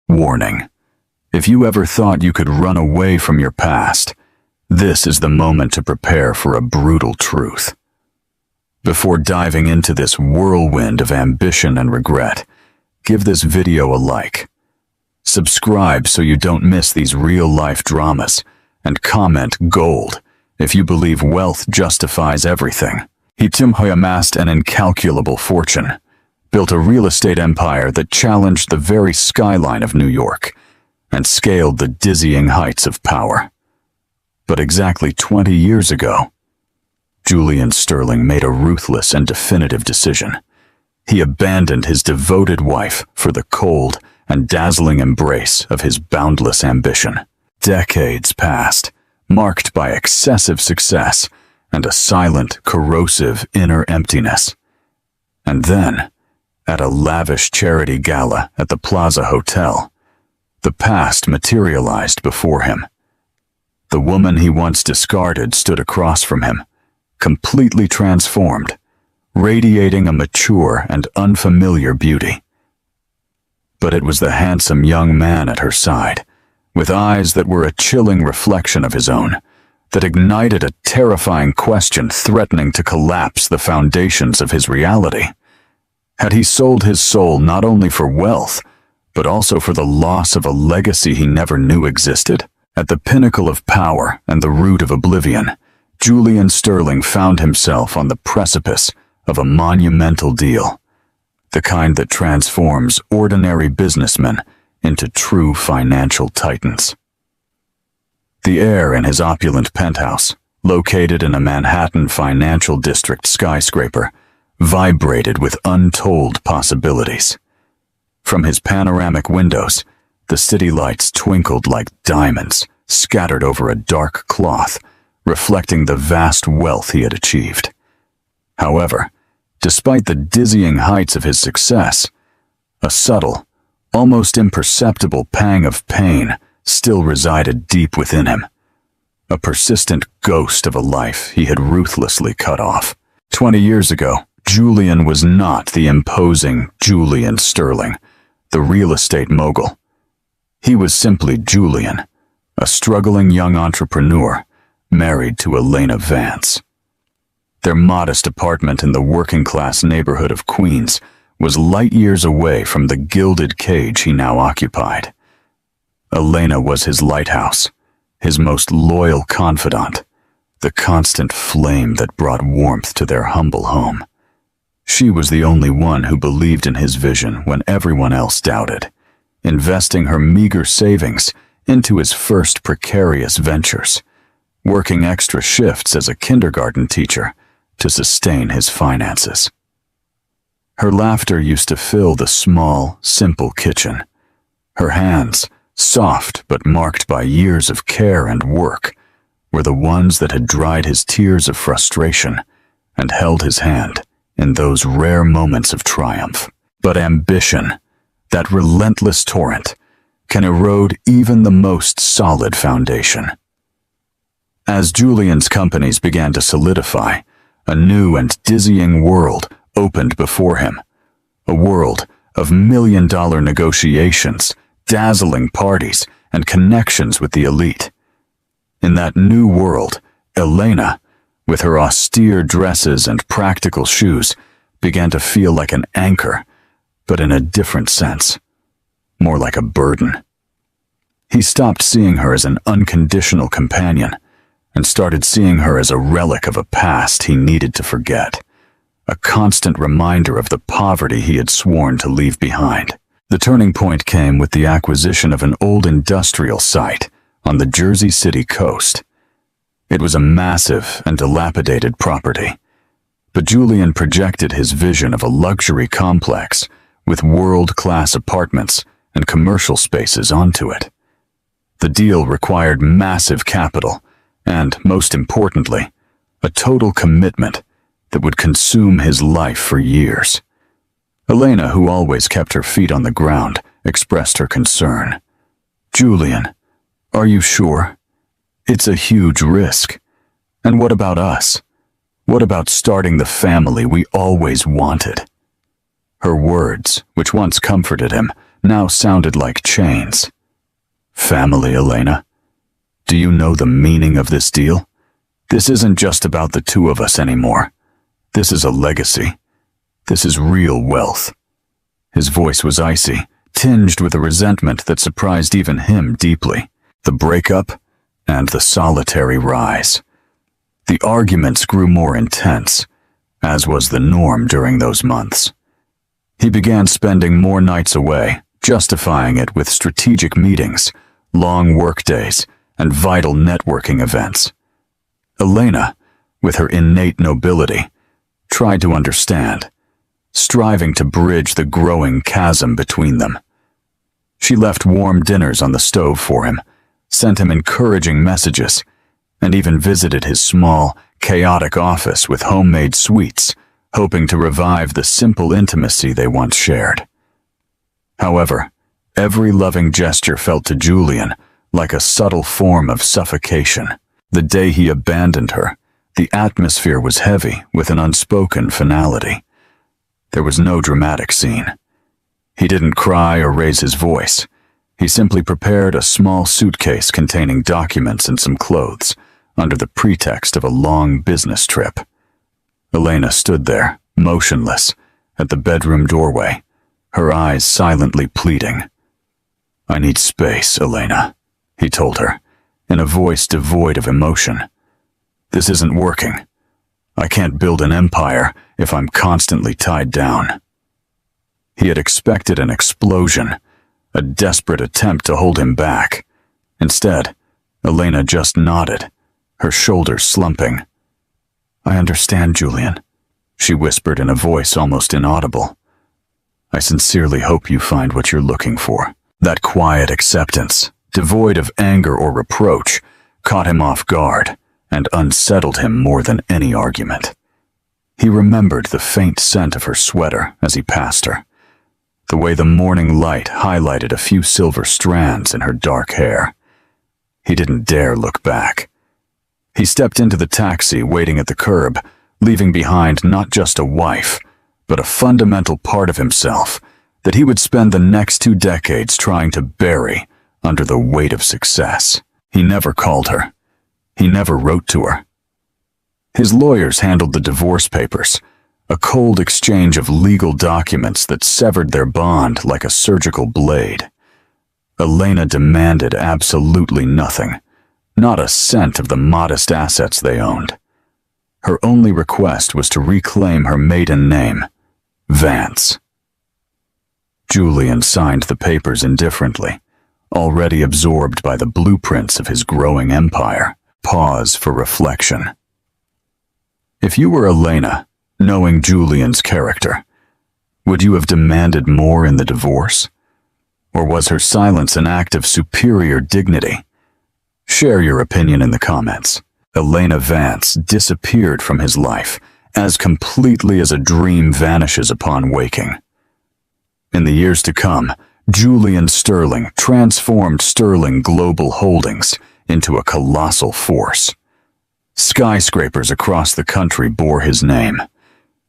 Warning: if you ever thought you could run away from your past, this is the moment to prepare for a brutal truth. Before diving into this whirlwind of ambition and regret, give this video a like. Subscribe so you don't miss these real-life dramas, and comment gold if you believe wealth justifies everything. He amassed an incalculable fortune, built a real estate empire that challenged the very skyline of New York, and scaled the dizzying heights of power. But exactly 20 years ago, Julian Sterling made a ruthless and definitive decision. He abandoned his devoted wife for the cold and dazzling embrace of his boundless ambition. Decades passed, marked by excessive success and a silent, corrosive inner emptiness. And then, at a lavish charity gala at the Plaza Hotel, the past materialized before him. The woman he once discarded stood across from him, completely transformed, radiating a mature and unfamiliar beauty. But it was the handsome young man at her side, with eyes that were a chilling reflection of his own, that ignited a terrifying question threatening to collapse the foundations of his reality. Had he sold his soul not only for wealth, but also for the loss of a legacy he never knew existed? At the pinnacle of power and the root of oblivion, Julian Sterling found himself on the precipice of a monumental deal, the kind that transforms ordinary businessmen into true financial titans. The air in his opulent penthouse, located in a Manhattan financial district skyscraper, vibrated with untold possibilities. From his panoramic windows, the city lights twinkled like diamonds scattered over a dark cloth, reflecting the vast wealth he had achieved. However, despite the dizzying heights of his success, a subtle, almost imperceptible pang of pain still resided deep within him, a persistent ghost of a life he had ruthlessly cut off. 20 years ago, Julian was not the imposing Julian Sterling, the real estate mogul. He was simply Julian, a struggling young entrepreneur married to Elena Vance. Their modest apartment in the working-class neighborhood of Queens was light years away from the gilded cage he now occupied. Elena was his lighthouse, his most loyal confidant, the constant flame that brought warmth to their humble home. She was the only one who believed in his vision when everyone else doubted, investing her meager savings into his first precarious ventures, working extra shifts as a kindergarten teacher to sustain his finances. Her laughter used to fill the small, simple kitchen. Her hands, soft but marked by years of care and work, were the ones that had dried his tears of frustration and held his hand in those rare moments of triumph. But ambition, that relentless torrent, can erode even the most solid foundation. As Julian's companies began to solidify, a new and dizzying world opened before him, a world of million-dollar negotiations, dazzling parties, and connections with the elite. In that new world, Elena, with her austere dresses and practical shoes, began to feel like an anchor, but in a different sense, more like a burden. He stopped seeing her as an unconditional companion and started seeing her as a relic of a past he needed to forget, a constant reminder of the poverty he had sworn to leave behind. The turning point came with the acquisition of an old industrial site on the Jersey City coast. It was a massive and dilapidated property, but Julian projected his vision of a luxury complex with world-class apartments and commercial spaces onto it. The deal required massive capital and, most importantly, a total commitment that would consume his life for years. Elena, who always kept her feet on the ground, expressed her concern. "Julian, are you sure? It's a huge risk. And what about us? What about starting the family we always wanted?" Her words, which once comforted him, now sounded like chains. Family, Elena. Do you know the meaning of this deal? This isn't just about the two of us anymore. This is a legacy. This is real wealth. His voice was icy, tinged with a resentment that surprised even him deeply. The breakup and the solitary rise. The arguments grew more intense, as was the norm during those months. He began spending more nights away, justifying it with strategic meetings, long workdays, and vital networking events. Elena, with her innate nobility, tried to understand, striving to bridge the growing chasm between them. She left warm dinners on the stove for him, sent him encouraging messages, and even visited his small, chaotic office with homemade sweets, hoping to revive the simple intimacy they once shared. However, every loving gesture felt to Julian like a subtle form of suffocation. The day he abandoned her, the atmosphere was heavy with an unspoken finality. There was no dramatic scene. He didn't cry or raise his voice. He simply prepared a small suitcase containing documents and some clothes, under the pretext of a long business trip. Elena stood there, motionless, at the bedroom doorway, her eyes silently pleading. "I need space, Elena," he told her, in a voice devoid of emotion. "This isn't working. I can't build an empire if I'm constantly tied down." He had expected an explosion, a desperate attempt to hold him back. Instead, Elena just nodded, her shoulders slumping. "I understand, Julian," she whispered in a voice almost inaudible. "I sincerely hope you find what you're looking for." That quiet acceptance, devoid of anger or reproach, caught him off guard and unsettled him more than any argument. He remembered the faint scent of her sweater as he passed her, the way the morning light highlighted a few silver strands in her dark hair. He didn't dare look back. He stepped into the taxi waiting at the curb, leaving behind not just a wife, but a fundamental part of himself that he would spend the next 2 decades trying to bury under the weight of success. He never called her. He never wrote to her. His lawyers handled the divorce papers, a cold exchange of legal documents that severed their bond like a surgical blade. Elena demanded absolutely nothing, not a cent of the modest assets they owned. Her only request was to reclaim her maiden name, Vance. Julian signed the papers indifferently, already absorbed by the blueprints of his growing empire. Pause for reflection. If you were Elena, knowing Julian's character, would you have demanded more in the divorce? Or was her silence an act of superior dignity? Share your opinion in the comments. Elena Vance disappeared from his life as completely as a dream vanishes upon waking. In the years to come, Julian Sterling transformed Sterling Global Holdings into a colossal force. Skyscrapers across the country bore his name.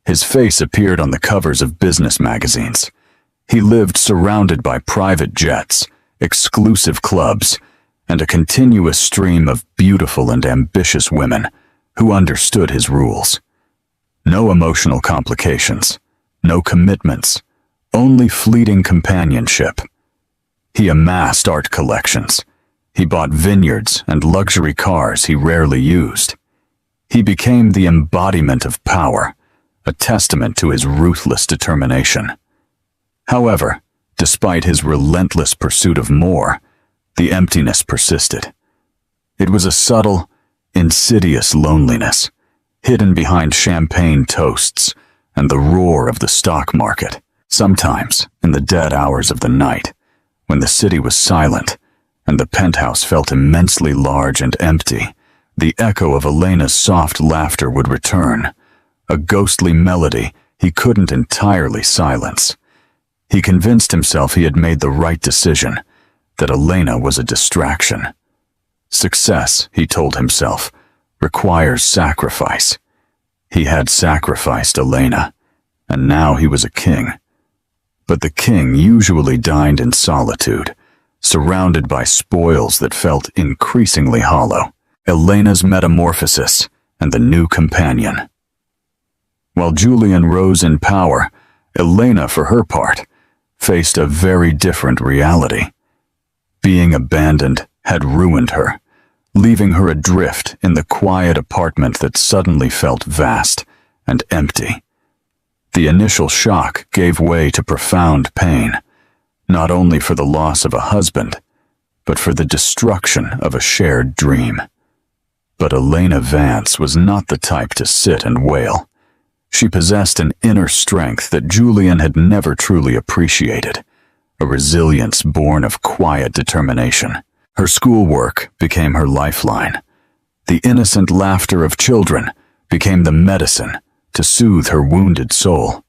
His face appeared on the covers of business magazines. He lived surrounded by private jets, exclusive clubs, and a continuous stream of beautiful and ambitious women who understood his rules. No emotional complications, no commitments, only fleeting companionship. He amassed art collections. He bought vineyards and luxury cars he rarely used. He became the embodiment of power, a testament to his ruthless determination. However, despite his relentless pursuit of more, the emptiness persisted. It was a subtle, insidious loneliness, hidden behind champagne toasts and the roar of the stock market. Sometimes, in the dead hours of the night, when the city was silent and the penthouse felt immensely large and empty, the echo of Elena's soft laughter would return, a ghostly melody he couldn't entirely silence. He convinced himself he had made the right decision, that Elena was a distraction. Success, he told himself, requires sacrifice. He had sacrificed Elena, and now he was a king. But the king usually dined in solitude, surrounded by spoils that felt increasingly hollow. Elena's metamorphosis and the new companion. While Julian rose in power, Elena, for her part, faced a very different reality. Being abandoned had ruined her, leaving her adrift in the quiet apartment that suddenly felt vast and empty. The initial shock gave way to profound pain, not only for the loss of a husband, but for the destruction of a shared dream. But Elena Vance was not the type to sit and wail. She possessed an inner strength that Julian had never truly appreciated, a resilience born of quiet determination. Her schoolwork became her lifeline. The innocent laughter of children became the medicine to soothe her wounded soul.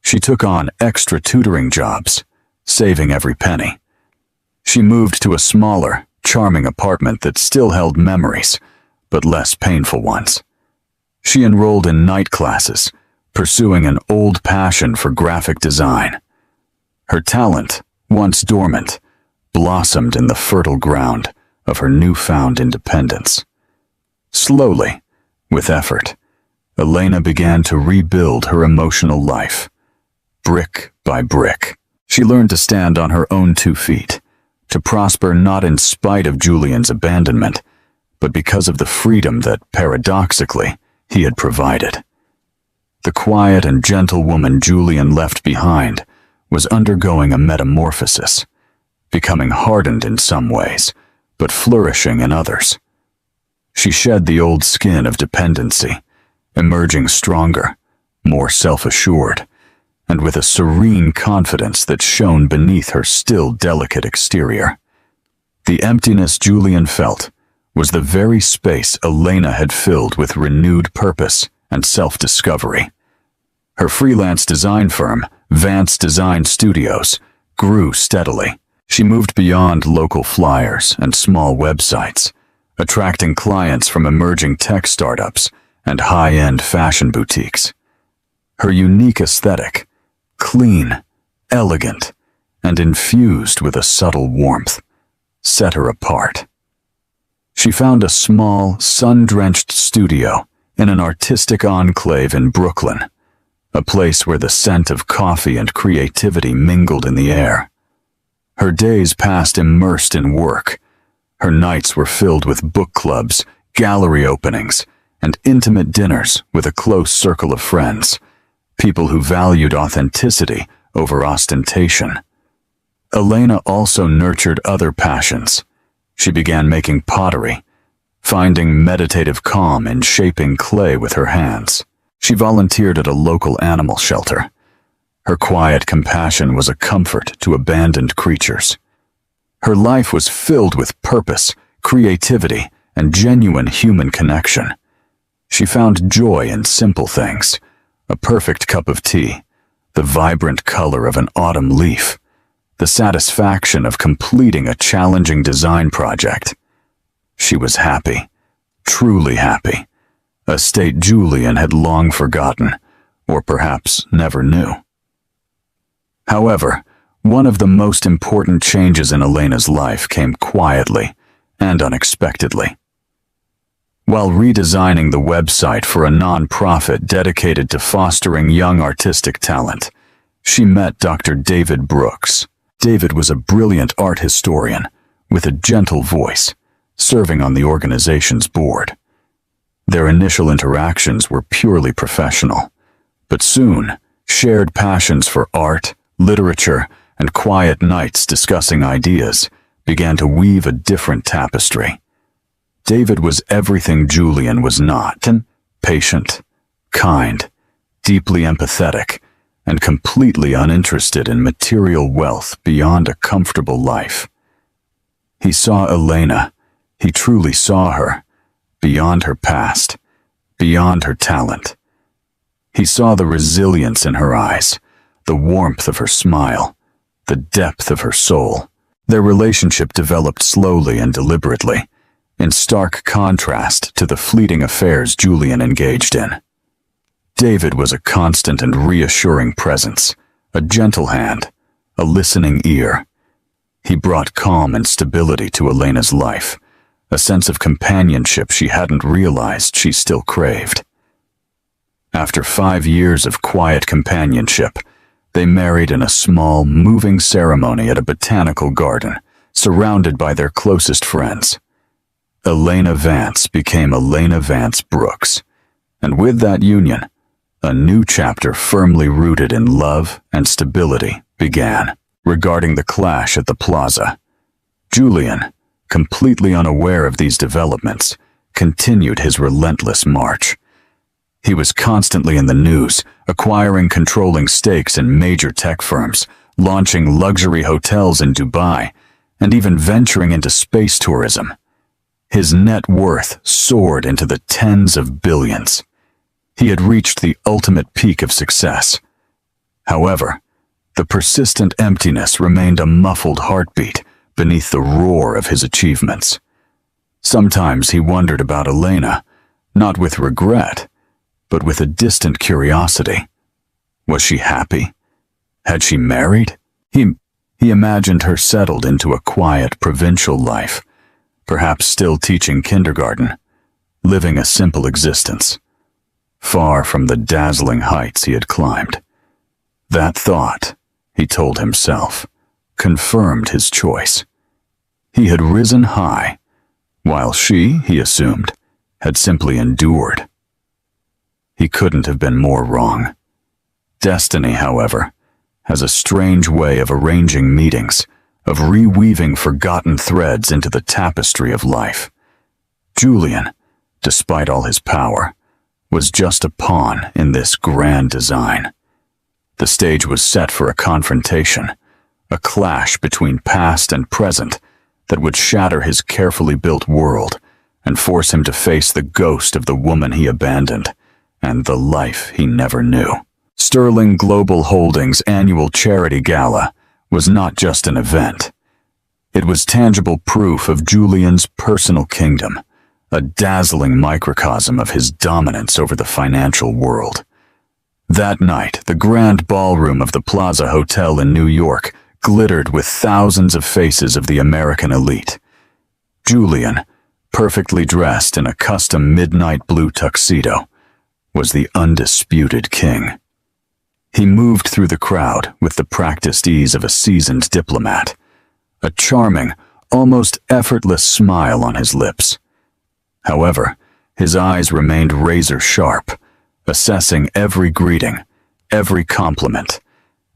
She took on extra tutoring jobs, saving every penny. She moved to a smaller, charming apartment that still held memories, but less painful ones. She enrolled in night classes, pursuing an old passion for graphic design. Her talent, once dormant, blossomed in the fertile ground of her newfound independence. Slowly, with effort, Elena began to rebuild her emotional life. Brick by brick, she learned to stand on her own 2 feet, to prosper not in spite of Julian's abandonment, but because of the freedom that, paradoxically, he had provided. The quiet and gentle woman Julian left behind was undergoing a metamorphosis, becoming hardened in some ways, but flourishing in others. She shed the old skin of dependency, emerging stronger, more self-assured, and with a serene confidence that shone beneath her still delicate exterior. The emptiness Julian felt was the very space Elena had filled with renewed purpose and self-discovery. Her freelance design firm, Vance Design Studios, grew steadily. She moved beyond local flyers and small websites, attracting clients from emerging tech startups and high-end fashion boutiques. Her unique aesthetic, clean, elegant, and infused with a subtle warmth, set her apart. She found a small, sun-drenched studio in an artistic enclave in Brooklyn, a place where the scent of coffee and creativity mingled in the air. Her days passed immersed in work. Her nights were filled with book clubs, gallery openings, and intimate dinners with a close circle of friends, people who valued authenticity over ostentation. Elena also nurtured other passions. She began making pottery, finding meditative calm in shaping clay with her hands. She volunteered at a local animal shelter. Her quiet compassion was a comfort to abandoned creatures. Her life was filled with purpose, creativity, and genuine human connection. She found joy in simple things, a perfect cup of tea, the vibrant color of an autumn leaf, the satisfaction of completing a challenging design project. She was happy, truly happy, a state Julian had long forgotten, or perhaps never knew. However, one of the most important changes in Elena's life came quietly and unexpectedly. While redesigning the website for a nonprofit dedicated to fostering young artistic talent, she met Dr. David Brooks. David was a brilliant art historian with a gentle voice, serving on the organization's board. Their initial interactions were purely professional, but soon, shared passions for art, literature, and quiet nights discussing ideas began to weave a different tapestry. David was everything Julian was not: patient, kind, deeply empathetic, and completely uninterested in material wealth beyond a comfortable life. He saw Elena, he truly saw her, beyond her past, beyond her talent. He saw the resilience in her eyes, the warmth of her smile, the depth of her soul. Their relationship developed slowly and deliberately, in stark contrast to the fleeting affairs Julian engaged in. David was a constant and reassuring presence, a gentle hand, a listening ear. He brought calm and stability to Elena's life, a sense of companionship she hadn't realized she still craved. After 5 years of quiet companionship, they married in a small, moving ceremony at a botanical garden, surrounded by their closest friends. Elena Vance became Elena Vance Brooks, and with that union, a new chapter firmly rooted in love and stability began. Regarding the clash at the plaza, Julian, completely unaware of these developments, continued his relentless march. He was constantly in the news, acquiring controlling stakes in major tech firms, launching luxury hotels in Dubai, and even venturing into space tourism. His net worth soared into the tens of billions. He had reached the ultimate peak of success. However, the persistent emptiness remained a muffled heartbeat beneath the roar of his achievements. Sometimes he wondered about Elena, not with regret, but with a distant curiosity. Was she happy? Had she married? He imagined her settled into a quiet provincial life, perhaps still teaching kindergarten, living a simple existence, far from the dazzling heights he had climbed. That thought, he told himself, confirmed his choice. He had risen high, while she, he assumed, had simply endured. He couldn't have been more wrong. Destiny, however, has a strange way of arranging meetings, of reweaving forgotten threads into the tapestry of life. Julian, despite all his power, was just a pawn in this grand design. The stage was set for a confrontation, a clash between past and present that would shatter his carefully built world and force him to face the ghost of the woman he abandoned and the life he never knew. Sterling Global Holdings' annual charity gala was not just an event. It was tangible proof of Julian's personal kingdom, a dazzling microcosm of his dominance over the financial world. That night, the grand ballroom of the Plaza Hotel in New York glittered with thousands of faces of the American elite. Julian, perfectly dressed in a custom midnight blue tuxedo, was the undisputed king. He moved through the crowd with the practiced ease of a seasoned diplomat, a charming, almost effortless smile on his lips. However, his eyes remained razor-sharp, assessing every greeting, every compliment,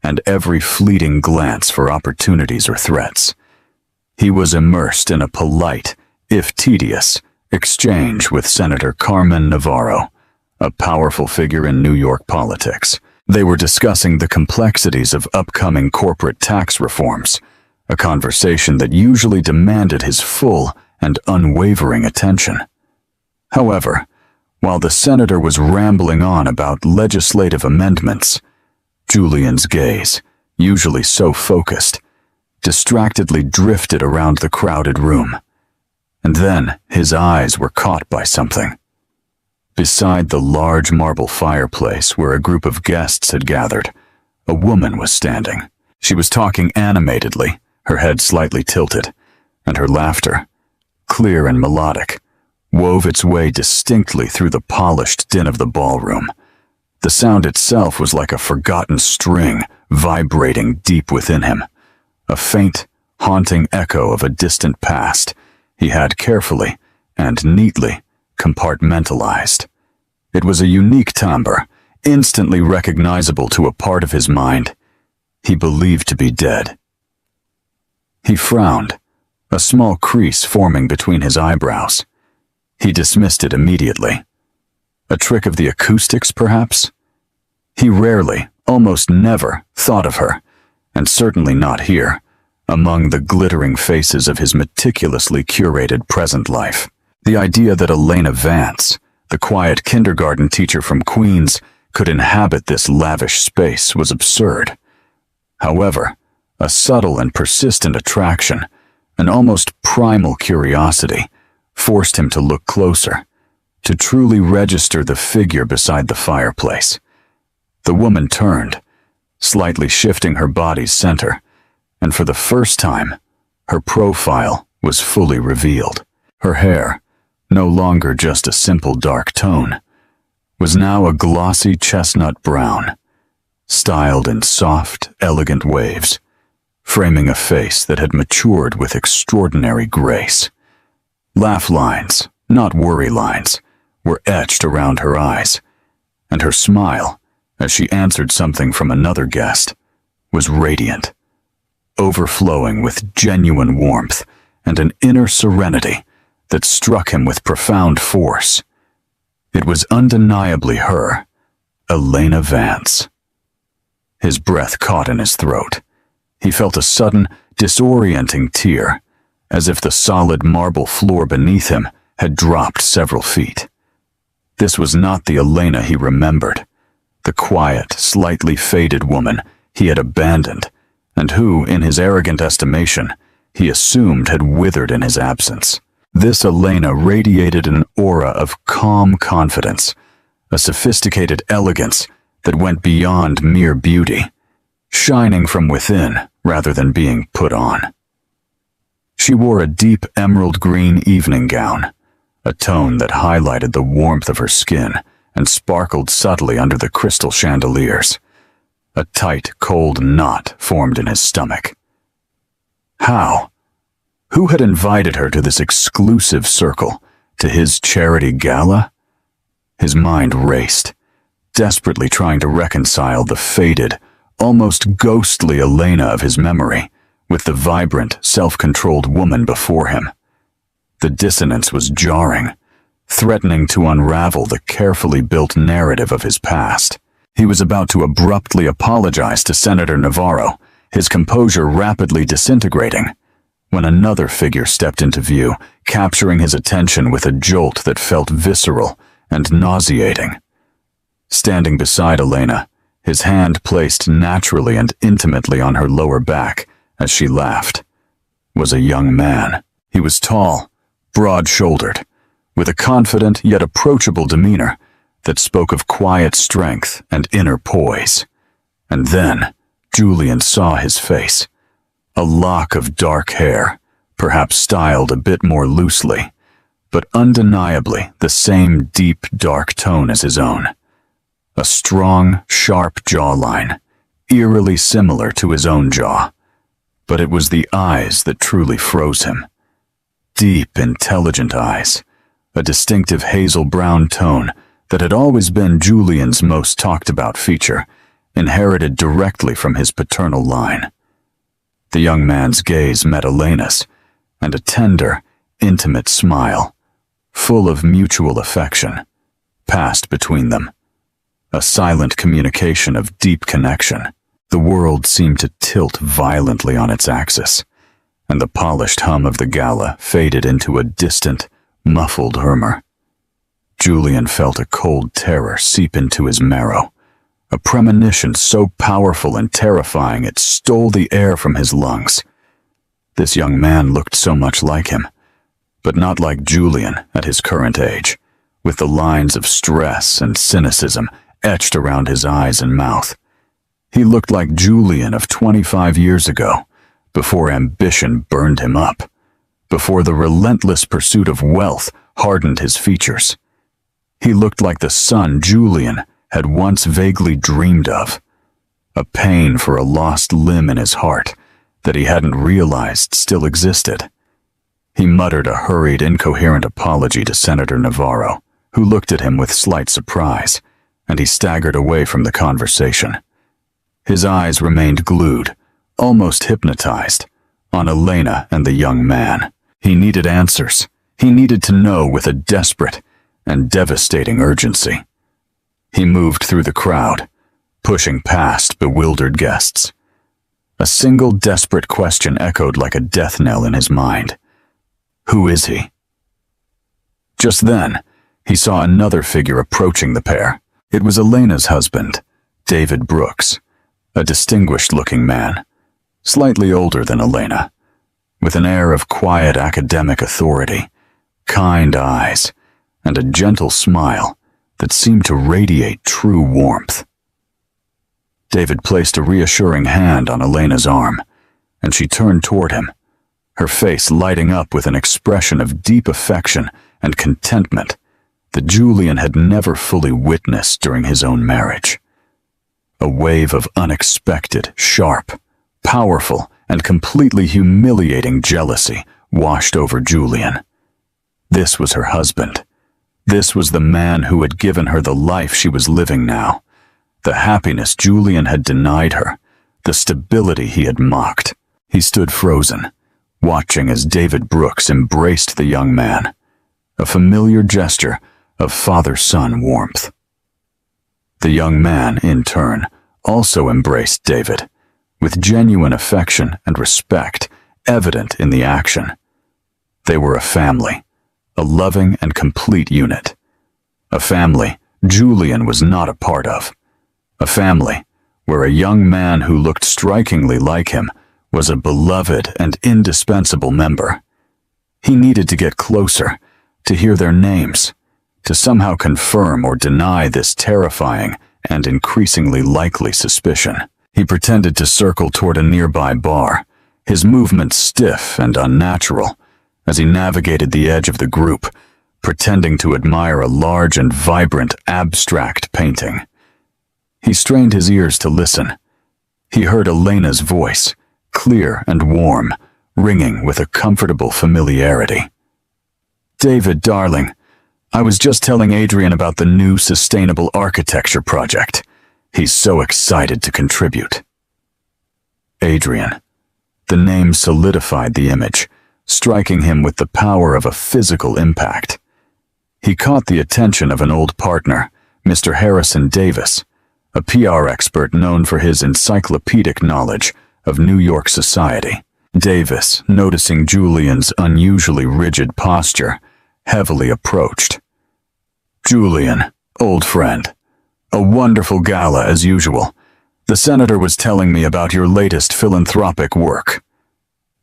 and every fleeting glance for opportunities or threats. He was immersed in a polite, if tedious, exchange with Senator Carmen Navarro, a powerful figure in New York politics. They were discussing the complexities of upcoming corporate tax reforms, a conversation that usually demanded his full and unwavering attention. However, while the senator was rambling on about legislative amendments, Julian's gaze, usually so focused, distractedly drifted around the crowded room. And then his eyes were caught by something. Beside the large marble fireplace where a group of guests had gathered, a woman was standing. She was talking animatedly, her head slightly tilted, and her laughter, clear and melodic, wove its way distinctly through the polished din of the ballroom. The sound itself was like a forgotten string vibrating deep within him, a faint, haunting echo of a distant past he had carefully and neatly compartmentalized. It was a unique timbre, instantly recognizable to a part of his mind he believed to be dead. He frowned, a small crease forming between his eyebrows. He dismissed it immediately. A trick of the acoustics, perhaps? He rarely, almost never, thought of her, and certainly not here, among the glittering faces of his meticulously curated present life. The idea that Elena Vance, the quiet kindergarten teacher from Queens, could inhabit this lavish space was absurd. However, a subtle and persistent attraction, an almost primal curiosity, forced him to look closer, to truly register the figure beside the fireplace. The woman turned, slightly shifting her body's center, and for the first time, her profile was fully revealed. Her hair, no longer just a simple dark tone, was now a glossy chestnut brown, styled in soft, elegant waves, framing a face that had matured with extraordinary grace. Laugh lines, not worry lines, were etched around her eyes, and her smile, as she answered something from another guest, was radiant, overflowing with genuine warmth and an inner serenity that struck him with profound force. It was undeniably her, Elena Vance. His breath caught in his throat. He felt a sudden, disorienting tear, as if the solid marble floor beneath him had dropped several feet. This was not the Elena he remembered, the quiet, slightly faded woman he had abandoned, and who, in his arrogant estimation, he assumed had withered in his absence. This Elena radiated an aura of calm confidence, a sophisticated elegance that went beyond mere beauty, shining from within rather than being put on. She wore a deep emerald green evening gown, a tone that highlighted the warmth of her skin and sparkled subtly under the crystal chandeliers. A tight, cold knot formed in his stomach. How? Who had invited her to this exclusive circle, to his charity gala? His mind raced, desperately trying to reconcile the faded, almost ghostly Elena of his memory with the vibrant, self-controlled woman before him. The dissonance was jarring, threatening to unravel the carefully built narrative of his past. He was about to abruptly apologize to Senator Navarro, his composure rapidly disintegrating, when another figure stepped into view, capturing his attention with a jolt that felt visceral and nauseating. Standing beside Elena, his hand placed naturally and intimately on her lower back as she laughed, was a young man. He was tall, broad-shouldered, with a confident yet approachable demeanor that spoke of quiet strength and inner poise. And then Julian saw his face, a lock of dark hair, perhaps styled a bit more loosely, but undeniably the same deep, dark tone as his own. A strong, sharp jawline, eerily similar to his own jaw, but it was the eyes that truly froze him. Deep, intelligent eyes, a distinctive hazel-brown tone that had always been Julian's most talked-about feature, inherited directly from his paternal line. The young man's gaze met Elena's, and a tender, intimate smile, full of mutual affection, passed between them. A silent communication of deep connection. The world seemed to tilt violently on its axis, and the polished hum of the gala faded into a distant, muffled murmur. Julian felt a cold terror seep into his marrow, a premonition so powerful and terrifying it stole the air from his lungs. This young man looked so much like him, but not like Julian at his current age, with the lines of stress and cynicism etched around his eyes and mouth. He looked like Julian of 25 years ago, before ambition burned him up, before the relentless pursuit of wealth hardened his features. He looked like the son Julian had once vaguely dreamed of, a pain for a lost limb in his heart that he hadn't realized still existed. He muttered a hurried, incoherent apology to Senator Navarro, who looked at him with slight surprise, and he staggered away from the conversation. His eyes remained glued, almost hypnotized, on Elena and the young man. He needed answers. He needed to know with a desperate and devastating urgency. He moved through the crowd, pushing past bewildered guests. A single desperate question echoed like a death knell in his mind. Who is he? Just then, he saw another figure approaching the pair. It was Elena's husband, David Brooks, a distinguished-looking man, slightly older than Elena, with an air of quiet academic authority, kind eyes, and a gentle smile that seemed to radiate true warmth. David placed a reassuring hand on Elena's arm, and she turned toward him, her face lighting up with an expression of deep affection and contentment that Julian had never fully witnessed during his own marriage. A wave of unexpected, sharp, powerful, and completely humiliating jealousy washed over Julian. This was her husband. This was the man who had given her the life she was living now, the happiness Julian had denied her, the stability he had mocked. He stood frozen, watching as David Brooks embraced the young man, a familiar gesture of father-son warmth. The young man, in turn, also embraced David, with genuine affection and respect evident in the action. They were a family, a loving and complete unit. A family Julian was not a part of. A family where a young man who looked strikingly like him was a beloved and indispensable member. He needed to get closer, to hear their names, to somehow confirm or deny this terrifying and increasingly likely suspicion. He pretended to circle toward a nearby bar, his movements stiff and unnatural, as he navigated the edge of the group, pretending to admire a large and vibrant abstract painting. He strained his ears to listen. He heard Elena's voice, clear and warm, ringing with a comfortable familiarity. "David, darling, I was just telling Adrian about the new sustainable architecture project. He's so excited to contribute." Adrian. The name solidified the image, striking him with the power of a physical impact. He caught the attention of an old partner, Mr. Harrison Davis, a PR expert known for his encyclopedic knowledge of New York society. Davis, noticing Julian's unusually rigid posture, heavily approached. "Julian, old friend, a wonderful gala as usual. The senator was telling me about your latest philanthropic work."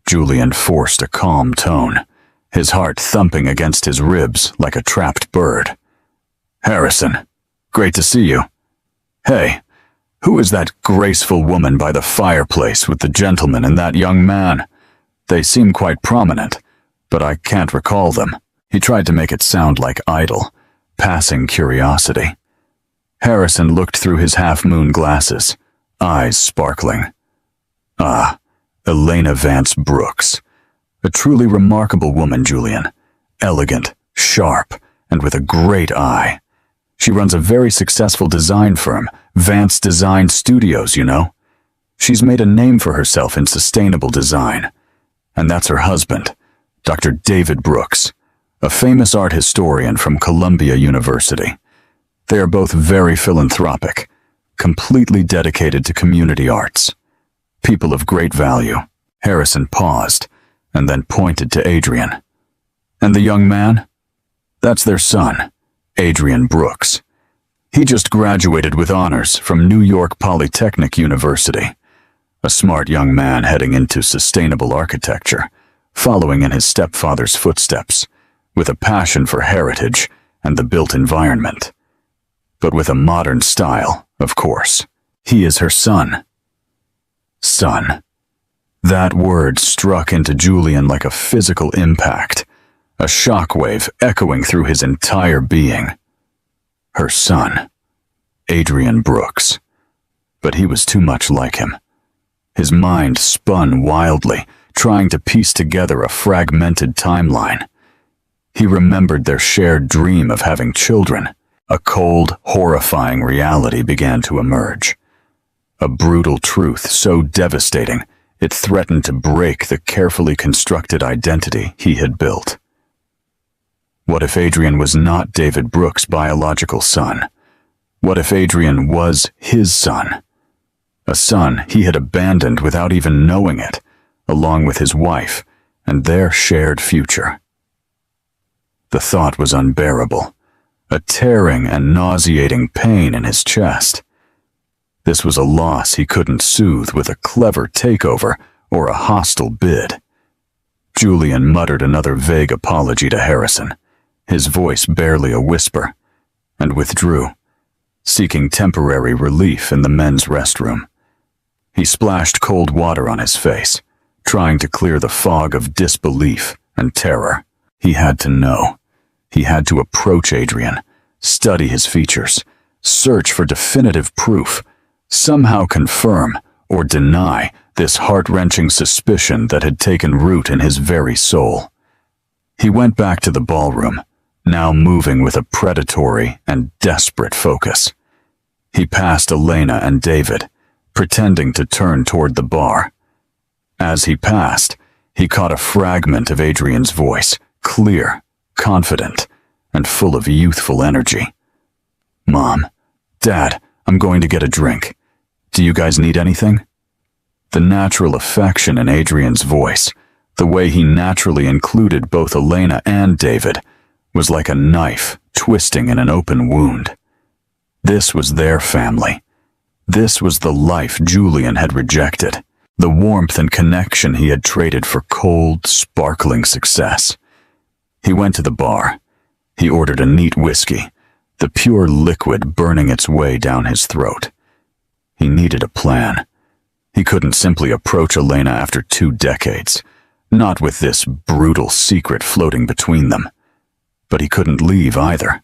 Julian forced a calm tone, his heart thumping against his ribs like a trapped bird. "Harrison, great to see you. Hey, who is that graceful woman by the fireplace with the gentleman and that young man? They seem quite prominent, but I can't recall them." He tried to make it sound like idle, passing curiosity. Harrison looked through his half-moon glasses, eyes sparkling. "Ah, Elena Vance Brooks. A truly remarkable woman, Julian. Elegant, sharp, and with a great eye. She runs a very successful design firm, Vance Design Studios, you know. She's made a name for herself in sustainable design. And that's her husband, Dr. David Brooks, a famous art historian from Columbia University. They are both very philanthropic, completely dedicated to community arts. People of great value." Harrison paused, and then pointed to Adrian. "And the young man? That's their son, Adrian Brooks. He just graduated with honors from New York Polytechnic University. A smart young man heading into sustainable architecture, following in his stepfather's footsteps, with a passion for heritage and the built environment. But with a modern style, of course. He is her son." Son. That word struck into Julian like a physical impact, a shockwave echoing through his entire being. Her son, Adrian Brooks. But he was too much like him. His mind spun wildly, trying to piece together a fragmented timeline. He remembered their shared dream of having children. A cold, horrifying reality began to emerge. A brutal truth so devastating it threatened to break the carefully constructed identity he had built. What if Adrian was not David Brooks' biological son? What if Adrian was his son? A son he had abandoned without even knowing it, along with his wife and their shared future. The thought was unbearable, a tearing and nauseating pain in his chest. This was a loss he couldn't soothe with a clever takeover or a hostile bid. Julian muttered another vague apology to Harrison, his voice barely a whisper, and withdrew, seeking temporary relief in the men's restroom. He splashed cold water on his face, trying to clear the fog of disbelief and terror. He had to know. He had to approach Adrian, study his features, search for definitive proof, somehow confirm or deny this heart-wrenching suspicion that had taken root in his very soul. He went back to the ballroom, now moving with a predatory and desperate focus. He passed Elena and David, pretending to turn toward the bar. As he passed, he caught a fragment of Adrian's voice, clear, confident, and full of youthful energy. "Mom, Dad, I'm going to get a drink. Do you guys need anything?" The natural affection in Adrian's voice, the way he naturally included both Elena and David, was like a knife twisting in an open wound. This was their family. This was the life Julian had rejected, the warmth and connection he had traded for cold, sparkling success. He went to the bar. He ordered a neat whiskey, the pure liquid burning its way down his throat. He needed a plan. He couldn't simply approach Elena after 2 decades, not with this brutal secret floating between them. But he couldn't leave either,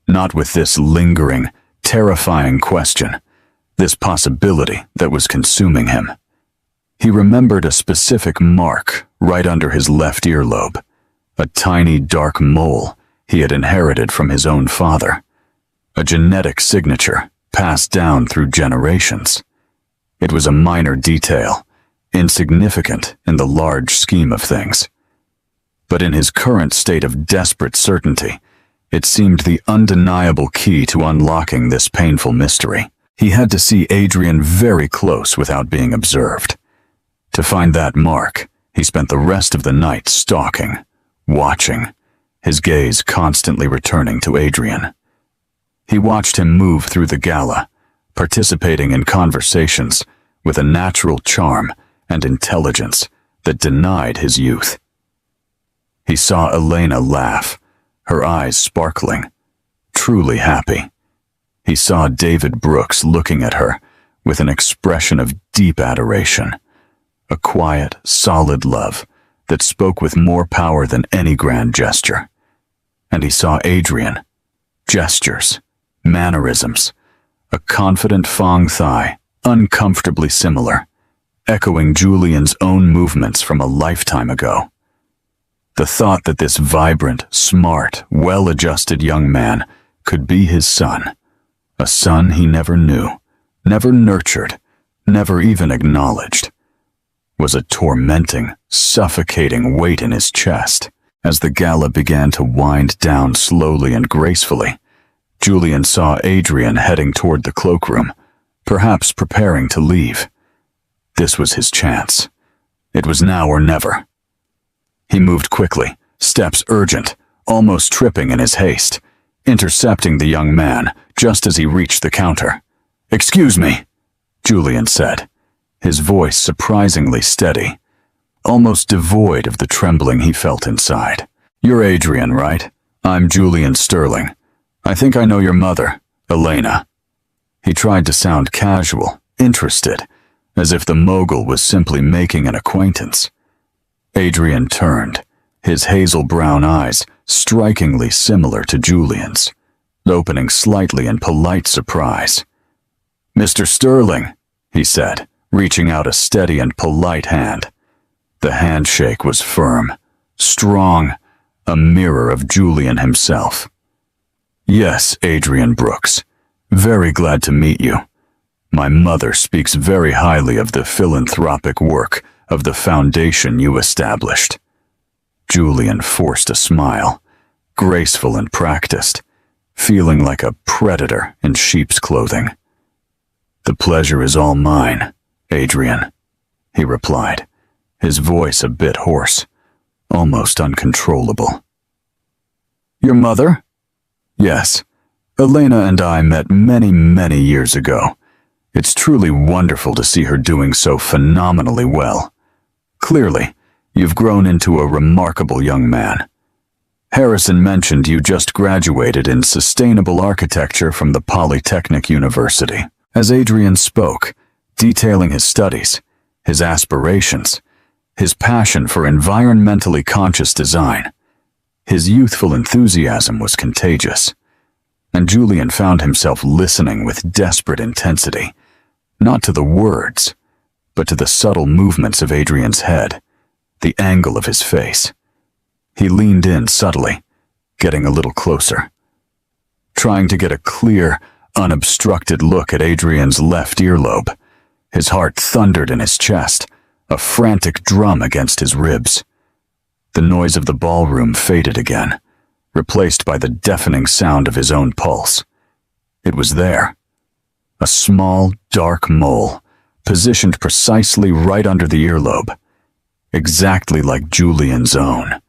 not with this lingering, terrifying question, this possibility that was consuming him. He remembered a specific mark right under his left earlobe, a tiny dark mole he had inherited from his own father, a genetic signature passed down through generations. It was a minor detail, insignificant in the large scheme of things. But in his current state of desperate certainty, it seemed the undeniable key to unlocking this painful mystery. He had to see Adrian very close without being observed. To find that mark, he spent the rest of the night stalking, watching, his gaze constantly returning to Adrian. He watched him move through the gala, participating in conversations with a natural charm and intelligence that denied his youth. He saw Elena laugh, her eyes sparkling, truly happy. He saw David Brooks looking at her with an expression of deep adoration, a quiet, solid love that spoke with more power than any grand gesture. And he saw Adrian, gestures, mannerisms, a confident Fong thigh, uncomfortably similar, echoing Julian's own movements from a lifetime ago. The thought that this vibrant, smart, well-adjusted young man could be his son, a son he never knew, never nurtured, never even acknowledged, was a tormenting, suffocating weight in his chest. As the gala began to wind down slowly and gracefully, Julian saw Adrian heading toward the cloakroom, perhaps preparing to leave. This was his chance. It was now or never. He moved quickly, steps urgent, almost tripping in his haste, intercepting the young man just as he reached the counter. "Excuse me," Julian said, his voice surprisingly steady, almost devoid of the trembling he felt inside. "You're Adrian, right? I'm Julian Sterling. I think I know your mother, Elena." He tried to sound casual, interested, as if the mogul was simply making an acquaintance. Adrian turned, his hazel brown eyes strikingly similar to Julian's, opening slightly in polite surprise. "Mr. Sterling," he said, reaching out a steady and polite hand. The handshake was firm, strong, a mirror of Julian himself. "Yes, Adrian Brooks. Very glad to meet you. My mother speaks very highly of the philanthropic work of the foundation you established." Julian forced a smile, graceful and practiced, feeling like a predator in sheep's clothing. "The pleasure is all mine, Adrian," he replied, his voice a bit hoarse, almost uncontrollable. "Your mother?" "Yes. Elena and I met many, many years ago. It's truly wonderful to see her doing so phenomenally well. Clearly, you've grown into a remarkable young man." Harrison mentioned you just graduated in sustainable architecture from the Polytechnic University. As Adrian spoke, detailing his studies, his aspirations, his passion for environmentally conscious design, his youthful enthusiasm was contagious, and Julian found himself listening with desperate intensity, not to the words, but to the subtle movements of Adrian's head, the angle of his face. He leaned in subtly, getting a little closer, trying to get a clear, unobstructed look at Adrian's left earlobe. His heart thundered in his chest, a frantic drum against his ribs. The noise of the ballroom faded again, replaced by the deafening sound of his own pulse. It was there, a small, dark mole, positioned precisely right under the earlobe, exactly like Julian's own.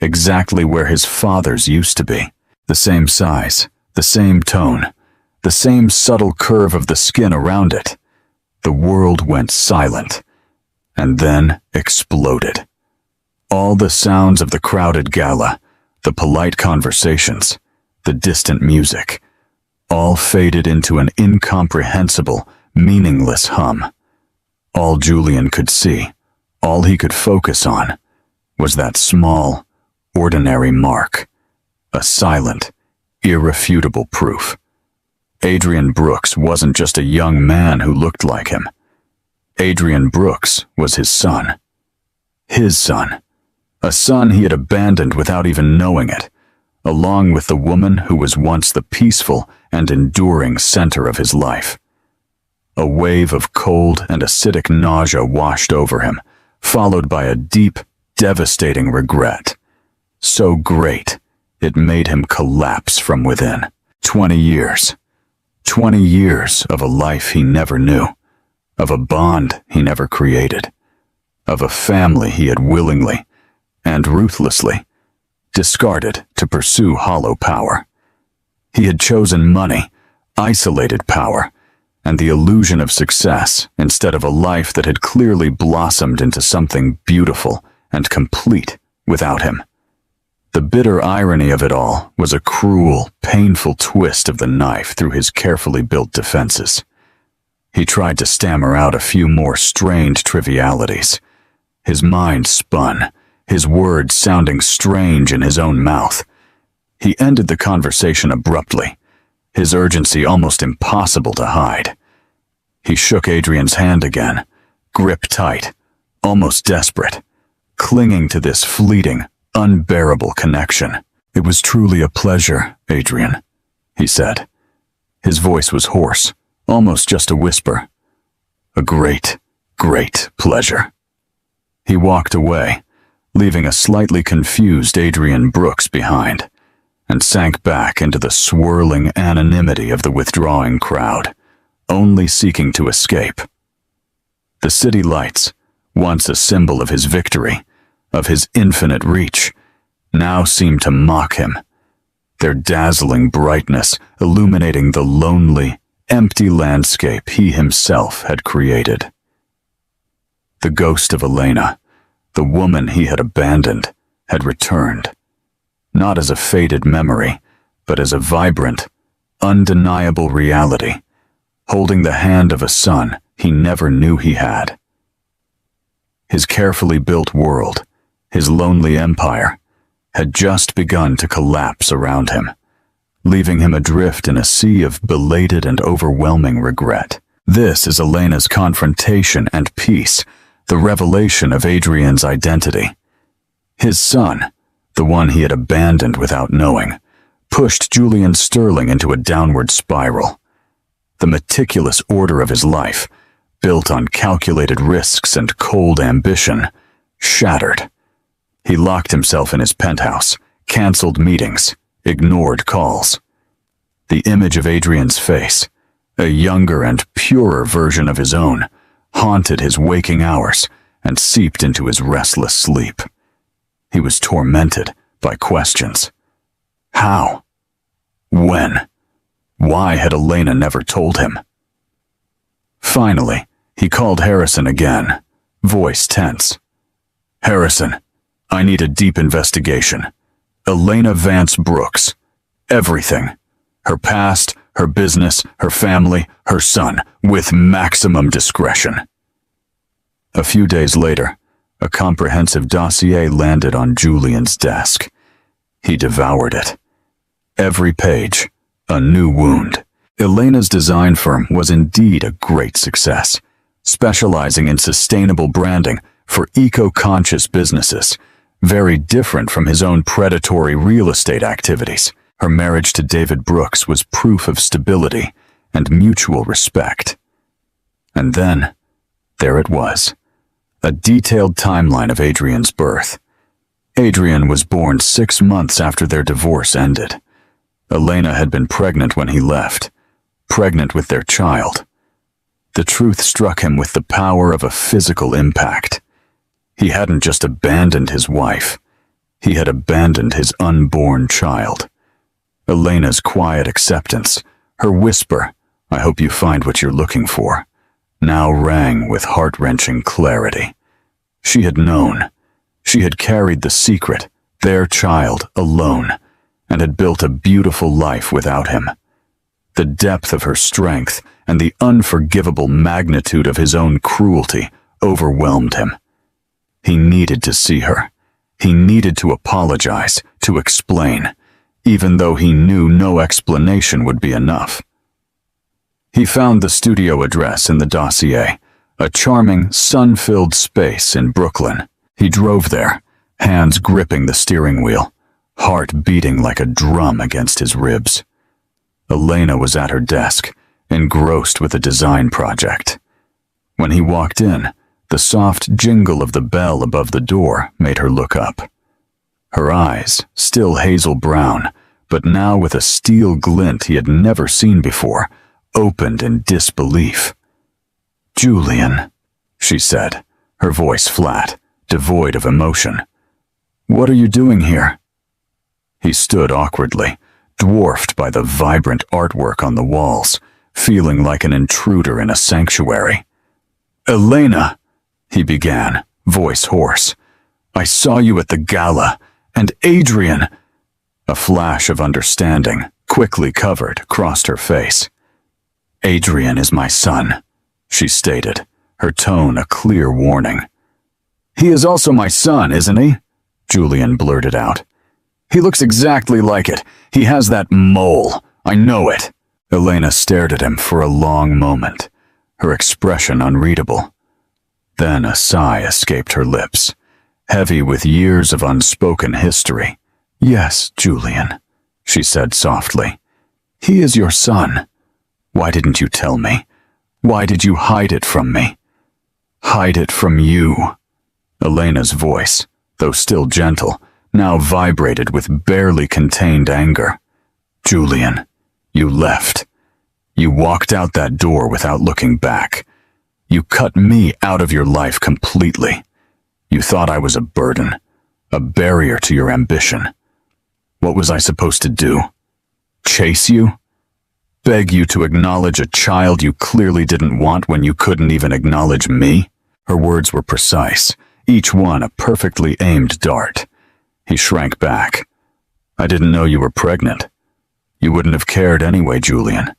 Exactly where his father's used to be. The same size, the same tone, the same subtle curve of the skin around it. The world went silent, and then exploded. All the sounds of the crowded gala, the polite conversations, the distant music, all faded into an incomprehensible, meaningless hum. All Julian could see, all he could focus on, was that small, ordinary mark, a silent, irrefutable proof. Adrian Brooks wasn't just a young man who looked like him. Adrian Brooks was his son. His son. A son he had abandoned without even knowing it, along with the woman who was once the peaceful and enduring center of his life. A wave of cold and acidic nausea washed over him, followed by a deep, devastating regret. So great, it made him collapse from within. 20 years. 20 years of a life he never knew, of a bond he never created, of a family he had willingly and ruthlessly discarded to pursue hollow power. He had chosen money, isolated power, and the illusion of success instead of a life that had clearly blossomed into something beautiful and complete without him. The bitter irony of it all was a cruel, painful twist of the knife through his carefully built defenses. He tried to stammer out a few more strained trivialities. His mind spun, his words sounding strange in his own mouth. He ended the conversation abruptly, his urgency almost impossible to hide. He shook Adrian's hand again, grip tight, almost desperate, clinging to this fleeting, unbearable connection. "It was truly a pleasure, Adrian," he said. His voice was hoarse, almost just a whisper. "A great, great pleasure." He walked away, leaving a slightly confused Adrian Brooks behind, and sank back into the swirling anonymity of the withdrawing crowd, only seeking to escape. The city lights, once a symbol of his victory, of his infinite reach, now seemed to mock him, their dazzling brightness illuminating the lonely, empty landscape he himself had created. The ghost of Elena, the woman he had abandoned, had returned, not as a faded memory, but as a vibrant, undeniable reality, holding the hand of a son he never knew he had. His carefully built world, his lonely empire, had just begun to collapse around him, leaving him adrift in a sea of belated and overwhelming regret. This is Elena's confrontation and peace, the revelation of Adrian's identity. His son, the one he had abandoned without knowing, pushed Julian Sterling into a downward spiral. The meticulous order of his life, built on calculated risks and cold ambition, shattered. He locked himself in his penthouse, canceled meetings, ignored calls. The image of Adrian's face, a younger and purer version of his own, haunted his waking hours and seeped into his restless sleep. He was tormented by questions. How? When? Why had Elena never told him? Finally, he called Harrison again, voice tense. "Harrison, I need a deep investigation. Elena Vance Brooks. Everything. Her past, her business, her family, her son, with maximum discretion. A few days later, a comprehensive dossier landed on Julian's desk. He devoured it. Every page, a new wound. Elena's design firm was indeed a great success, specializing in sustainable branding for eco-conscious businesses, very different from his own predatory real estate activities. Her marriage to David Brooks was proof of stability and mutual respect. And then, there it was, a detailed timeline of Adrian's birth. Adrian was born 6 months after their divorce ended. Elena had been pregnant when he left, pregnant with their child. The truth struck him with the power of a physical impact. He hadn't just abandoned his wife, he had abandoned his unborn child. Elena's quiet acceptance, her whisper, "I hope you find what you're looking for," now rang with heart-wrenching clarity. She had known. She had carried the secret, their child, alone, and had built a beautiful life without him. The depth of her strength and the unforgivable magnitude of his own cruelty overwhelmed him. He needed to see her. He needed to apologize, to explain, even though he knew no explanation would be enough. He found the studio address in the dossier, a charming, sun-filled space in Brooklyn. He drove there, hands gripping the steering wheel, heart beating like a drum against his ribs. Elena was at her desk, engrossed with a design project. When he walked in, the soft jingle of the bell above the door made her look up. Her eyes, still hazel brown, but now with a steel glint he had never seen before, opened in disbelief. "Julian," she said, her voice flat, devoid of emotion. "What are you doing here?" He stood awkwardly, dwarfed by the vibrant artwork on the walls, feeling like an intruder in a sanctuary. "Elena," he began, voice hoarse, "I saw you at the gala, and Adrian—" A flash of understanding, quickly covered, crossed her face. "Adrian is my son," she stated, her tone a clear warning. "He is also my son, isn't he?" Julian blurted out. "He looks exactly like it. He has that mole. I know it." Elena stared at him for a long moment, her expression unreadable. Then a sigh escaped her lips, heavy with years of unspoken history. "Yes, Julian," she said softly. "He is your son. Why didn't you tell me? Why did you hide it from me?" "Hide it from you." Elena's voice, though still gentle, now vibrated with barely contained anger. "Julian, you left. You walked out that door without looking back. You cut me out of your life completely. You thought I was a burden, a barrier to your ambition. What was I supposed to do? Chase you? Beg you to acknowledge a child you clearly didn't want when you couldn't even acknowledge me?" Her words were precise, each one a perfectly aimed dart. He shrank back. "I didn't know you were pregnant. You wouldn't have cared anyway, Julian.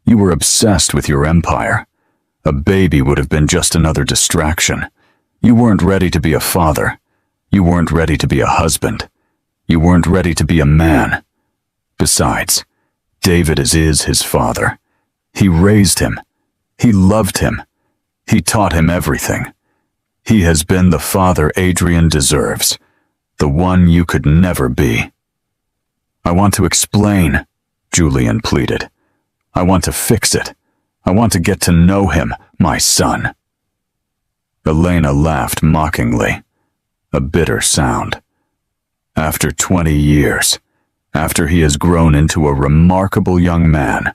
You were obsessed with your empire. A baby would have been just another distraction. You weren't ready to be a father. You weren't ready to be a husband. You weren't ready to be a man. Besides, David is his father. He raised him. He loved him. He taught him everything. He has been the father Adrian deserves, the one you could never be." "I want to explain," Julian pleaded. "I want to fix it. I want to get to know him, my son." Elena laughed mockingly, a bitter sound. "After 20 years, after he has grown into a remarkable young man,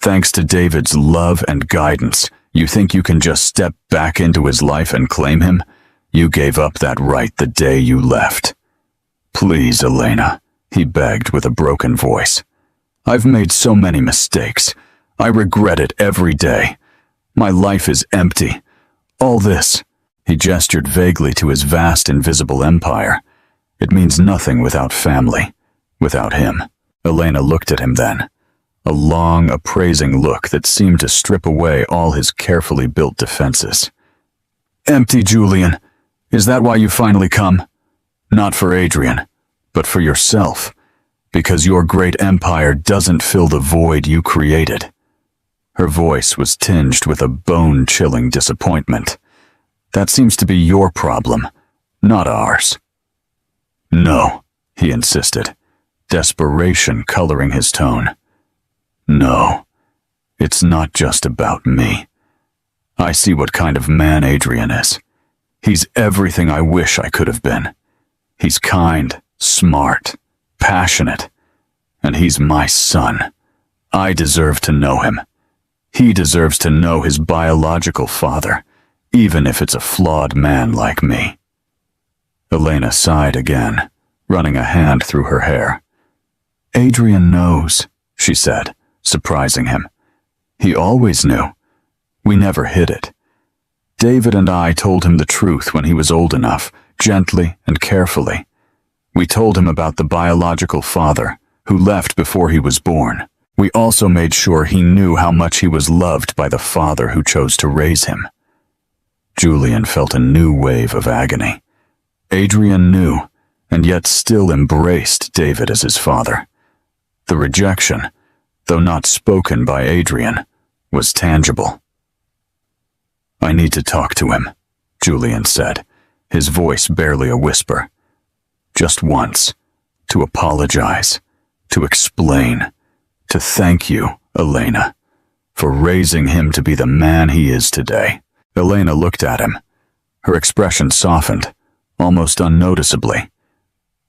thanks to David's love and guidance, you think you can just step back into his life and claim him? You gave up that right the day you left." "Please, Elena," he begged with a broken voice. "I've made so many mistakes. I regret it every day. My life is empty. All this," he gestured vaguely to his vast invisible empire, "it means nothing without family. without him. Elena looked at him then, a long, appraising look that seemed to strip away all his carefully built defenses. Empty, Julian. Is that why you finally come? Not for Adrian, but for yourself, because your great empire doesn't fill the void you created. Her voice was tinged with a bone-chilling disappointment. That seems to be your problem, not ours. No, he insisted, desperation coloring his tone. No, it's not just about me. I see what kind of man Adrian is. He's everything I wish I could have been. He's kind, smart, passionate, and he's my son. I deserve to know him. He deserves to know his biological father, even if it's a flawed man like me. Elena sighed again, running a hand through her hair. Adrian knows, she said, surprising him. He always knew. We never hid it. David and I told him the truth when he was old enough, gently and carefully. We told him about the biological father, who left before he was born. We also made sure he knew how much he was loved by the father who chose to raise him. Julian felt a new wave of agony. Adrian knew, and yet still embraced David as his father. The rejection, though not spoken by Adrian, was tangible. I need to talk to him, Julian said, his voice barely a whisper. Just once, to apologize, to explain, to thank you, Elena, for raising him to be the man he is today. Elena looked at him. Her expression softened, almost unnoticeably.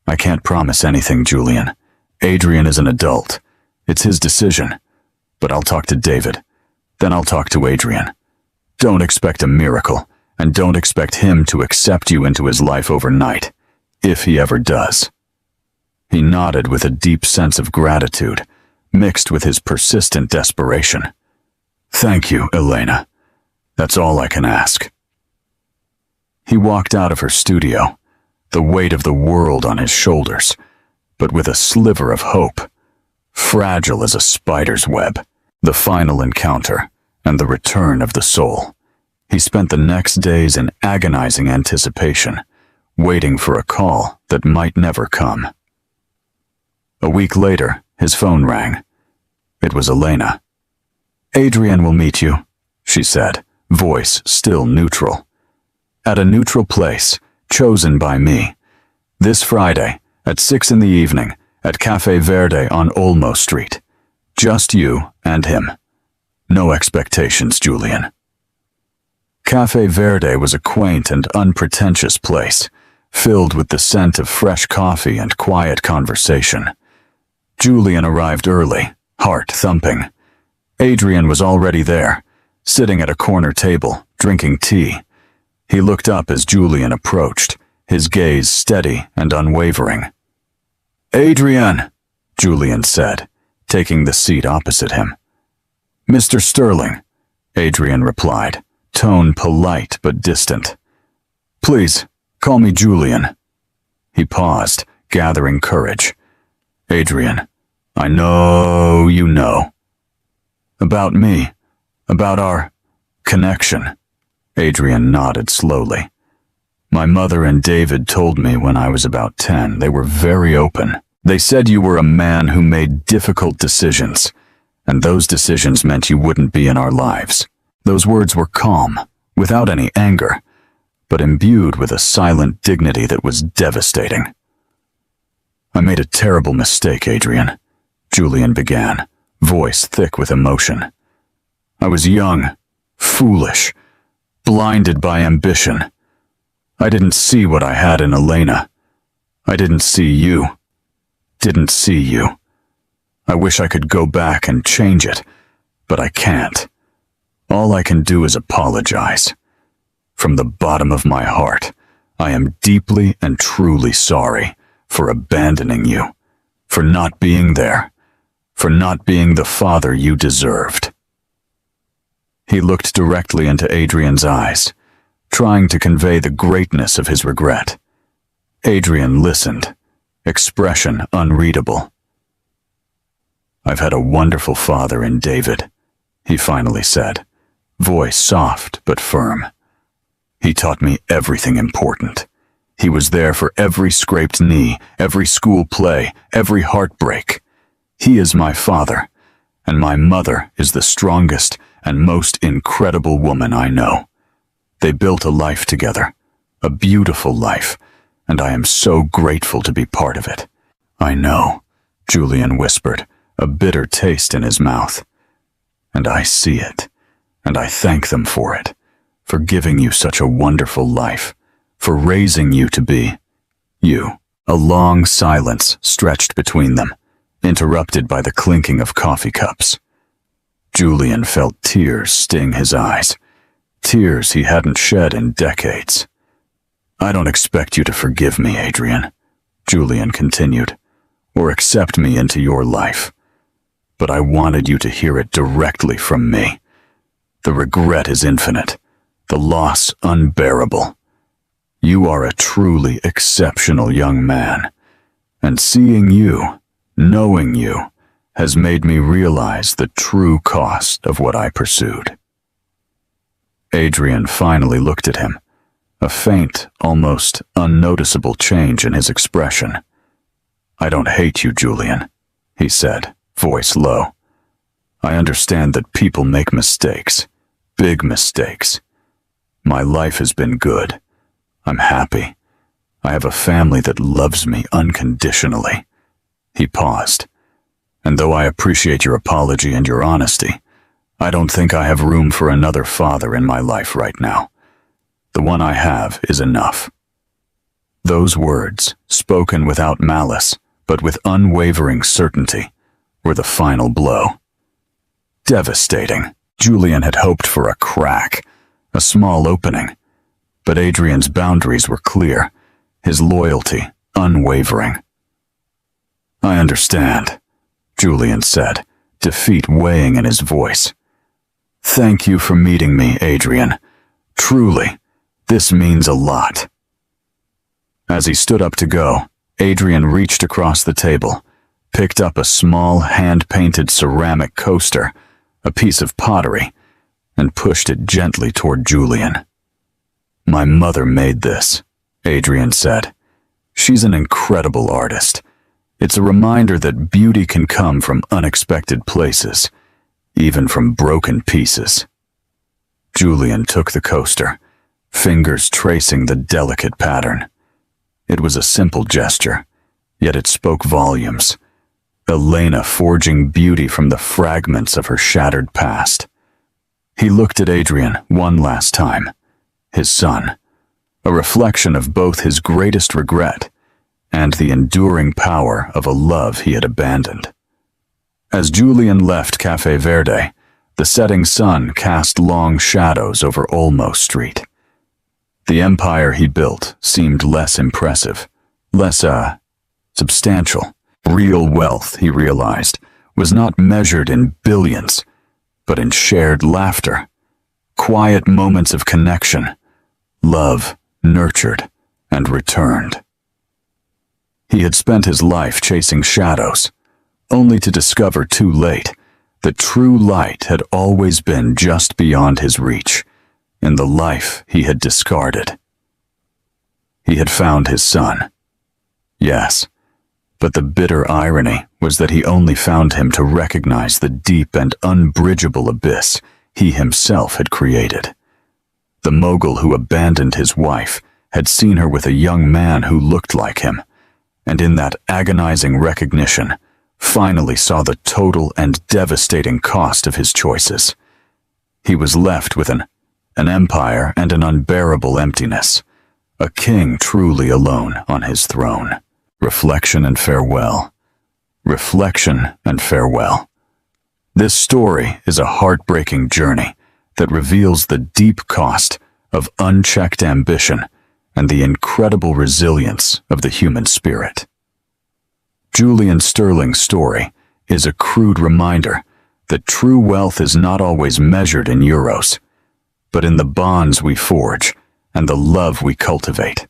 I can't promise anything, Julian. Adrian is an adult. It's his decision. But I'll talk to David. Then I'll talk to Adrian. Don't expect a miracle, and don't expect him to accept you into his life overnight, if he ever does. He nodded with a deep sense of gratitude, mixed with his persistent desperation. Thank you, Elena. That's all I can ask. He walked out of her studio, the weight of the world on his shoulders, but with a sliver of hope, fragile as a spider's web. The final encounter and the return of the soul. He spent the next days in agonizing anticipation, waiting for a call that might never come. A week later, his phone rang. It was Elena. Adrian will meet you, she said, voice still neutral. At a neutral place, chosen by me. This Friday, at 6 in the evening, at Café Verde on Olmo Street. Just you and him. No expectations, Julian. Café Verde was a quaint and unpretentious place, filled with the scent of fresh coffee and quiet conversation. Julian arrived early, heart thumping. Adrian was already there, sitting at a corner table, drinking tea. He looked up as Julian approached, his gaze steady and unwavering. Adrian, Julian said, taking the seat opposite him. Mr. Sterling, Adrian replied, tone polite but distant. Please, call me Julian. He paused, gathering courage. Adrian, I know you know. About me, about our connection. Adrian nodded slowly. My mother and David told me when I was about 10. They were very open. They said you were a man who made difficult decisions, and those decisions meant you wouldn't be in our lives. Those words were calm, without any anger, but imbued with a silent dignity that was devastating. I made a terrible mistake, Adrian, Julian began, voice thick with emotion. I was young, foolish, blinded by ambition. I didn't see what I had in Elena. I didn't see you. Didn't see you. I wish I could go back and change it, but I can't. All I can do is apologize. From the bottom of my heart, I am deeply and truly sorry for abandoning you, for not being there, for not being the father you deserved. He looked directly into Adrian's eyes, trying to convey the greatness of his regret. Adrian listened, expression unreadable. "I've had a wonderful father in David," he finally said, voice soft but firm. "He taught me everything important. He was there for every scraped knee, every school play, every heartbreak. He is my father, and my mother is the strongest and most incredible woman I know. They built a life together, a beautiful life, and I am so grateful to be part of it." "I know," Julian whispered, a bitter taste in his mouth. "And I see it, and I thank them for it, for giving you such a wonderful life, for raising you to be you." A long silence stretched between them, interrupted by the clinking of coffee cups. Julian felt tears sting his eyes, tears he hadn't shed in decades. "I don't expect you to forgive me, Adrian," Julian continued, "or accept me into your life. But I wanted you to hear it directly from me. The regret is infinite, the loss unbearable. You are a truly exceptional young man, and seeing you, knowing you, has made me realize the true cost of what I pursued." Adrian finally looked at him, a faint, almost unnoticeable change in his expression. "I don't hate you, Julian," he said, voice low. "I understand that people make mistakes, big mistakes. My life has been good. I'm happy. I have a family that loves me unconditionally." He paused. "And though I appreciate your apology and your honesty, I don't think I have room for another father in my life right now. The one I have is enough." Those words, spoken without malice, but with unwavering certainty, were the final blow. Devastating. Julian had hoped for a crack, a small opening. But Adrian's boundaries were clear, his loyalty unwavering. "I understand," Julian said, defeat weighing in his voice. "Thank you for meeting me, Adrian. Truly, this means a lot." As he stood up to go, Adrian reached across the table, picked up a small hand-painted ceramic coaster, a piece of pottery, and pushed it gently toward Julian. "My mother made this," Adrian said. "She's an incredible artist. It's a reminder that beauty can come from unexpected places, even from broken pieces." Julian took the coaster, fingers tracing the delicate pattern. It was a simple gesture, yet it spoke volumes. Elena forging beauty from the fragments of her shattered past. He looked at Adrian one last time, his son, a reflection of both his greatest regret and the enduring power of a love he had abandoned. As Julian left Café Verde, the setting sun cast long shadows over Olmo Street. The empire he built seemed less impressive, less, substantial. Real wealth, he realized, was not measured in billions, but in shared laughter, quiet moments of connection, love nurtured and returned. He had spent his life chasing shadows, only to discover too late that true light had always been just beyond his reach, in the life he had discarded. He had found his son. Yes, but the bitter irony was that he only found him to recognize the deep and unbridgeable abyss he himself had created. The mogul who abandoned his wife had seen her with a young man who looked like him, and in that agonizing recognition, finally saw the total and devastating cost of his choices. He was left with an empire and an unbearable emptiness, a king truly alone on his throne. Reflection and farewell. Reflection and farewell. This story is a heartbreaking journey that reveals the deep cost of unchecked ambition and the incredible resilience of the human spirit. Julian Sterling's story is a crude reminder that true wealth is not always measured in euros, but in the bonds we forge and the love we cultivate.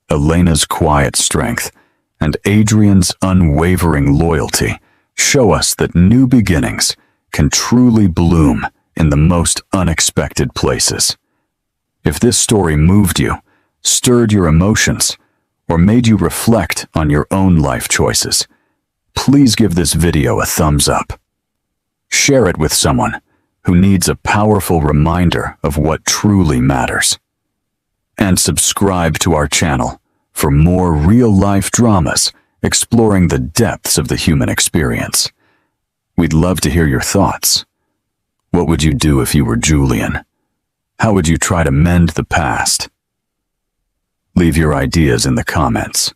Elena's quiet strength and Adrian's unwavering loyalty show us that new beginnings can truly bloom in the most unexpected places. If this story moved you, stirred your emotions, or made you reflect on your own life choices, please give this video a thumbs up. Share it with someone who needs a powerful reminder of what truly matters. And subscribe to our channel for more real-life dramas exploring the depths of the human experience. We'd love to hear your thoughts. What would you do if you were Julian? How would you try to mend the past? Leave your ideas in the comments.